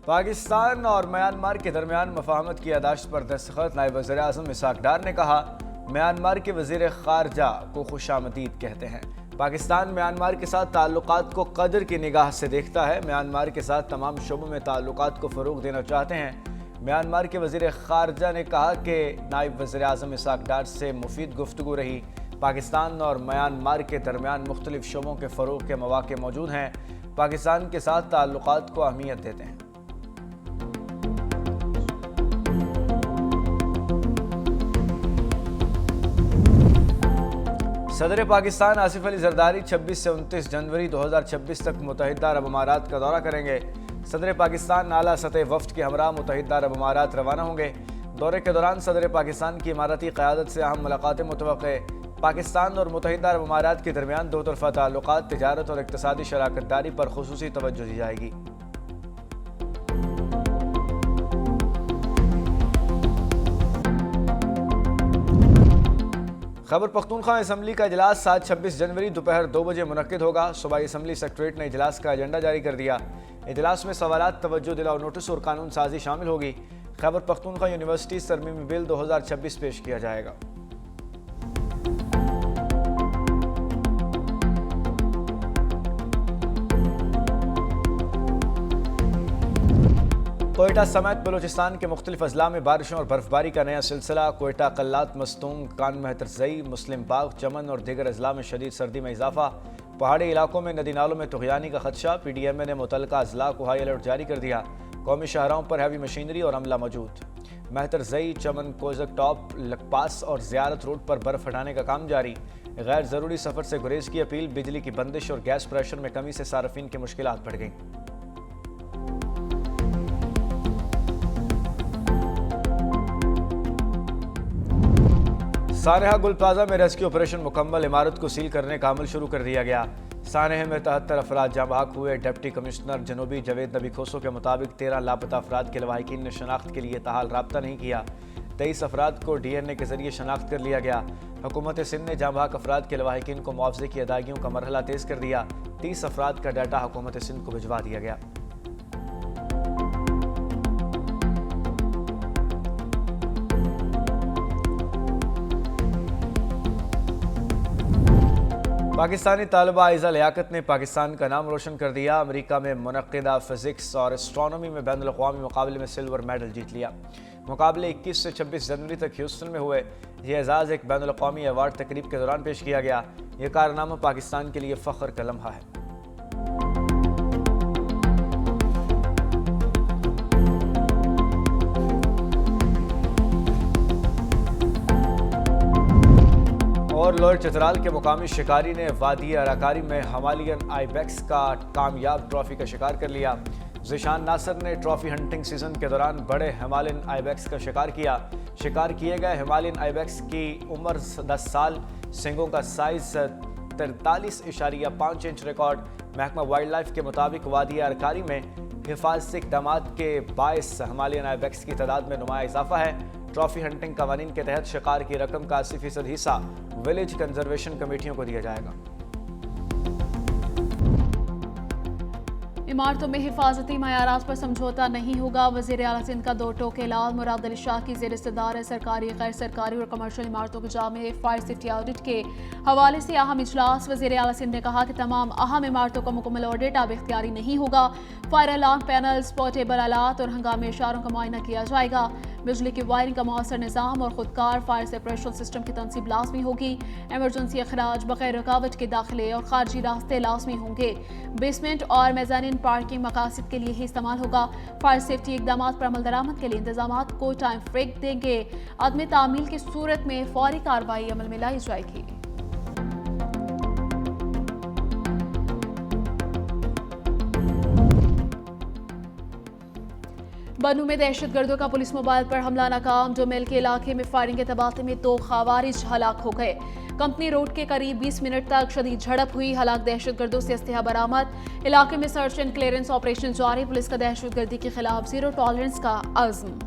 पाकिस्तान और म्यांमार के दरमियान मफाहमत की यादाश्त पर दस्तखत। नायब वज़ीर-ए-आज़म इसहाक डार ने कहा, म्यांमार के वज़ीर ख़ारजा को खुशामदीद कहते हैं। पाकिस्तान म्यांमार के साथ ताल्लुकात को कदर की निगाह से देखता है। म्यांमार के साथ तमाम शोबों में ताल्लुकात को फ़रोग़ देना चाहते हैं। म्यांमार के वज़ीर ख़ारजा ने कहा कि नायब वज़ीर-ए-आज़म इसहाक डार से मुफीद गुफ्तगू रही। पाकिस्तान और म्यांमार के दरमियान मुख्तलिफ शोबों के फ़रोग़ के मौक़े मौजूद हैं। पाकिस्तान के साथ ताल्लुकात को अहमियत देते हैं। सदर पाकिस्तान आसिफ अली जरदारी 26 से 29 जनवरी 2026 तक मुत्तहिदा अरब अमारात का दौरा करेंगे। सदर पाकिस्तान आला सतह वफ्द के हमरा मुत्तहिदा अरब अमारात रवाना होंगे। दौरे के दौरान सदर पाकिस्तान की इमारती क़यादत से अहम मुलाकातें मुतवक्के। पाकिस्तान और मुत्तहिदा अरब अमारात के दरमियान दो तरफ़ा ताल्लुकात, तिजारत और इक़्तिसादी शराकतदारी पर खुसूसी तवज्जो दी जाएगी। खैबर पख्तूनख्वा असम्बली का इजलास 7-26 जनवरी दोपहर 2 बजे मुनक्किद होगा। सूबाई असम्बली सेक्रेटरीट ने इजलास का एजेंडा जारी कर दिया। इजलास में सवालात, तवज्जो दिलाओ नोटिस और कानून साजी शामिल होगी। खैबर पख्तूनख्वा यूनिवर्सिटी तरमीमी बिल 2026 पेश किया जाएगा। कोयटा समेत बलूचिस्तान के मुख्तलिफ अजला में बारिशों और बर्फबारी का नया सिलसिला। कोयटा, कल्लात, मस्तूंग, कान मेहतरजई, मुस्लिम बाग, चमन और दीगर अजला में शदीद सर्दी में इजाफा। पहाड़ी इलाकों में नदी नालों में तुग़यानी का खदशा। PDMA ने मुतल्लिका अजला को हाई अलर्ट जारी कर दिया। कौमी शाहराहों पर हैवी मशीनरी और अमला मौजूद। मेहतरजई, चमन, कोजक टॉप, लकपास और ज़ियारत रोड पर बर्फ हटाने का काम जारी। गैर ज़रूरी सफ़र से गुरेज की अपील। बिजली की बंदिश और गैस प्रेशर में कमी से सार्फिन की मुश्किलात बढ़ गईं। सानेहा गुल प्लाजा में रेस्क्यू ऑपरेशन मुकम्मल। इमारत को सील करने का अमल शुरू कर दिया गया। सानेहा में 73 अफराद जाँ बहक हुए। डिप्टी कमिश्नर जनूबी जवेद नबी खोसो के मुताबिक 13 लापता अफराद के लवाहिकीन ने शनाख्त के लिए ताहाल राब्ता नहीं किया। 23 अफराद को DNA के जरिए शनाख्त कर लिया गया। हुकूमत सिंध ने जाँ बहक अफराद के लवाहिकीन को मुआवजे की अदायगियों का मरहला तेज़ कर दिया। 30 अफराद का डाटा हुकूमत सिंध को भिजवा दिया गया। पाकिस्तानी तालिबा आइज़ा लियाकत ने पाकिस्तान का नाम रोशन कर दिया। अमेरिका में मुनक्किदा फिज़िक्स और एस्ट्रोनॉमी में बैनुल अक़वामी मुकाबले में सिल्वर मेडल जीत लिया। मुकाबले 21 से 26 जनवरी तक ह्यूस्टन में हुए। यह एजाज़ एक बैनुल अक़वामी अवार्ड तकरीब के दौरान पेश किया गया। यह कारनामा पाकिस्तान के लिए फ़ख्र का लम्हा है। और लोअर चतराल के मुकामी शिकारी ने वादी अराकारी में हिमालयन आइबेक्स का कामयाब ट्रॉफी का शिकार कर लिया। ज़ीशान नासिर ने ट्रॉफी हंटिंग सीजन के दौरान बड़े हिमालयन आइबेक्स का शिकार किया। शिकार किए गए हिमालयन आइबेक्स की उम्र 10 साल। सींगों का साइज 43.5 इंच रिकॉर्ड। महकमा वाइल्ड लाइफ के मुताबिक वादी अराकारी में हिफाजती इक़दामात के बायस हिमालयन आइबेक्स की तादाद में नुमाया इजाफा है। ट्रॉफी हंटिंग कवानीन के तहत शिकार की रकम का 80% हिस्सा विलेज कंजर्वेशन कमेटियों को दिया जाएगा। इमारतों में हिफाजती मयारात पर समझौता नहीं होगा। वज़ीर आला सिंध का 2 टोके ऐलान। मुराद अली शाह की ज़ेर-ए-इस्तदार सरकारी, गैर सरकारी और कमर्शियल इमारतों के जामे फायर सेफ्टी ऑडिट के हवाले से अहम इजलास। वज़ीर आला सिंध ने कहा कि तमाम अहम इमारतों का मुकम्मल ऑडिट अब इख्तियारी नहीं होगा। फायर अलार्म पैनल्स, पोर्टेबल आलात और हंगामी इशारों का मुआयना किया जाएगा। बिजली की वायरिंग का मौसर निज़ाम और खुदकार फायर सेपरेशन सिस्टम की तनसीब लाजमी होगी। एमरजेंसी अखराज बगैर रुकावट के दाखिले और खारजी रास्ते लाजमी होंगे। बेसमेंट और मेजानिन पार्किंग मकासद के लिए ही इस्तेमाल होगा। फायर सेफ्टी इकदाम पर अमल दरामद के लिए इंतजाम को टाइम फ्रेक देंगे। अदम तामील की सूरत में फौरी कार्रवाई अमल में लाई जाएगी। बनू में दहशतगर्दों का पुलिस मोबाइल पर हमला नाकाम। डोमेल के इलाके में फायरिंग के तबादले में 2 खवारिज हलाक हो गए। कंपनी रोड के करीब 20 मिनट तक शदीद झड़प हुई। हलाक दहशतगर्दों से अस्तिहा बरामद। इलाके में सर्च एंड क्लियरेंस ऑपरेशन जारी। पुलिस का दहशतगर्दी के खिलाफ जीरो टॉलरेंस का अज़्म।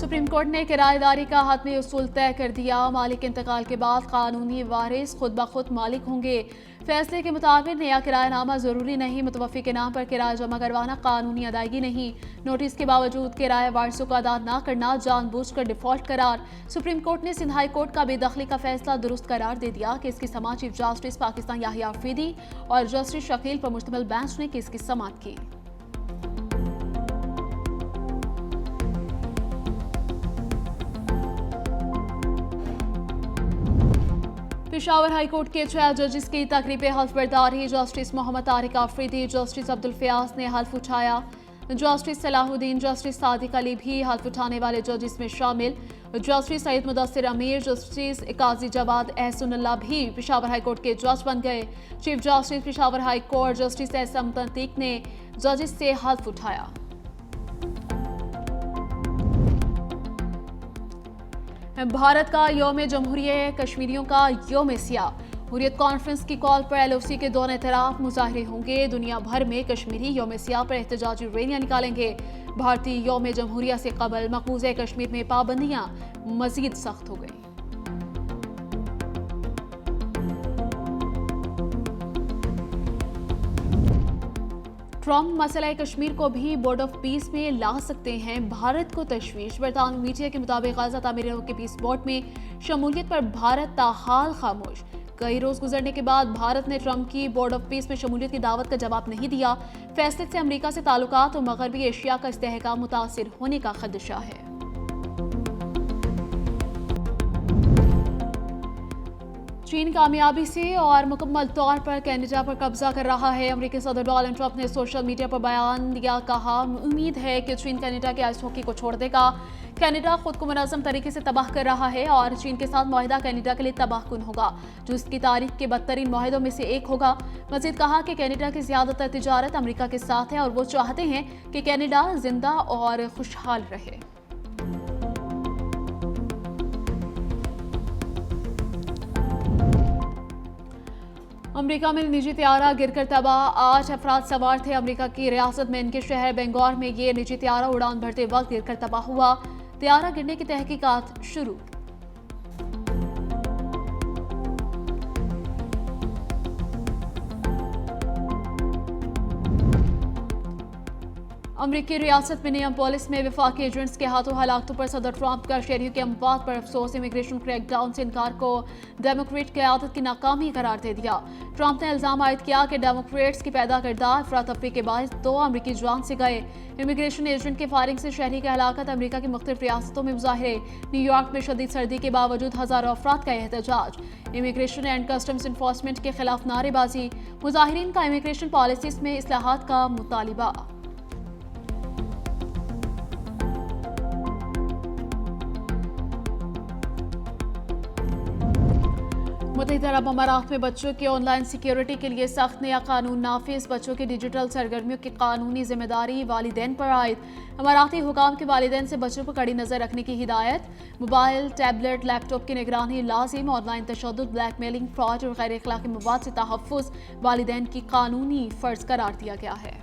सुप्रीम कोर्ट ने किराएदारी का हतमी उसूल तय कर दिया। मालिक के इंतकाल के बाद कानूनी वारिस खुद ब खुद मालिक होंगे। फैसले के मुताबिक नया किरायानामा जरूरी नहीं, मुतवफ़ी के नाम पर किराया जमा करवाना कानूनी अदायगी नहीं। नोटिस के बावजूद किराया वारिसों को अदा न करना जानबूझकर डिफॉल्ट करार। सुप्रीम कोर्ट ने सिंध हाई कोर्ट का बेदखली का फैसला दुरुस्त करार दे दिया। केस की समाअत चीफ जस्टिस पाकिस्तान याहिया अफरीदी और जस्टिस शकील पर मुश्तमिल बेंच ने केस की समाअत की। पेशावर हाई कोर्ट के 6 जजेस की तकरीब हल्फ बर्दारी। जस्टिस मोहम्मद तारिक अफरीदी, जस्टिस अब्दुल फयाज ने हल्फ उठाया। जस्टिस सलाहुद्दीन, जस्टिस सादिक अली भी हल्फ उठाने वाले जजेस में शामिल। जस्टिस सईद मुदस्सिर अमीर, जस्टिस काजी जवाद एहसनुल्लाह भी पेशावर हाई कोर्ट के जज बन गए। Chief justice Peshawar high court justice Ehsan तंतीक ने जजेस से हल्फ उठाया। भारत का यौम जमहूरिया, कश्मीरियों का यौम सियाह। हुर्रियत कॉन्फ्रेंस की कॉल पर LOC के दोनों तरफ मुजाहरे होंगे। दुनिया भर में कश्मीरी यौम सियाह पर एहतजाजी रैलियां निकालेंगे। भारतीय यौम जमहूरिया से कबल मकबूजा कश्मीर में पाबंदियां मजीद सख्त हो गई। ट्रंप मसला कश्मीर को भी बोर्ड ऑफ पीस में ला सकते हैं। भारत को तशवीश। बरतानवी मीडिया के मुताबिक गाज़ा तामीरों के पीस बोर्ड में शमूलियत पर भारत ताहाल खामोश। कई रोज गुजरने के बाद भारत ने ट्रंप की बोर्ड ऑफ पीस में शमूलियत की दावत का जवाब नहीं दिया। फैसले से अमेरिका से ताल्लुकात और मगरबी एशिया का इस्तेहकाम मुतासिर होने का खदशा है। चीन कामयाबी से और मुकम्मल तौर पर कनाडा पर कब्जा कर रहा है। अमेरिकी सदर डोनाल्ड ट्रंप ने सोशल मीडिया पर बयान दिया, कहा उम्मीद है कि चीन कनाडा के आइस हॉकी को छोड़ देगा। कनाडा खुद को मुनज़्ज़म तरीके से तबाह कर रहा है और चीन के साथ मुआहिदा कनाडा के लिए तबाहकुन होगा, जो इसकी तारीख के बदतरीन मुआहिदों में से एक होगा। मज़ीद कहा कि कनाडा की ज़्यादातर तिजारत अमेरिका के साथ है और वो चाहते हैं कि कनाडा जिंदा और खुशहाल रहे। अमेरिका में निजी त्यारा गिरकर तबाह। 8 अफराद सवार थे। अमेरिका की रियासत में इनके शहर बेंगौर में ये निजी त्यारा उड़ान भरते वक्त गिरकर तबाह हुआ। त्यारा गिरने की तहकीकात शुरू। अमरीकी रियासत मिनियापोलिस में वफाकी एजेंट्स के हाथों हलाकतों पर सदर ट्रंप का शहरियों के अमवात पर अफसोस। इमिग्रेशन क्रैकडाउन से इनकार को डेमोक्रेट क़यादत की नाकामी करार दे दिया। ट्रंप ने इल्ज़ाम आयद किया कि डेमोक्रेट्स की पैदा करदा अफरा तफरी के बायस 2 अमरीकी जान से गए। इमिग्रेशन एजेंट के फायरिंग से शहरी की हलाकत। अमरीका की मुख्तलिफ रियासतों में मुजाहरे। न्यूयॉर्क में शदीद सर्दी के बावजूद हज़ारों अफराद का एहतजाज। इमिग्रेशन एंड कस्टम्स इन्फोर्समेंट के खिलाफ नारेबाजी। मुजाहिरीन का इमिग्रेशन पॉलिसीज में इस्लाहात का मुतालिबा। मुत्तहिदा अरब अमारात में बच्चों की ऑनलाइन सिक्योरिटी के लिए सख्त नया कानून नाफिज। बच्चों की डिजिटल सरगर्मियों की कानूनी जिम्मेदारी वालिदैन पर आयद। अमाराती हुकाम के वालिदैन से बच्चों पर कड़ी नजर रखने की हिदायत। मोबाइल, टैबलेट, लैपटॉप की निगरानी लाजिम। ऑनलाइन तशद्दुद, ब्लैकमेलिंग, फ्रॉड और गैर अखलाकी मवाद से तहफ़्फ़ुज़ वालिदैन की कानूनी फर्ज करार दिया गया है।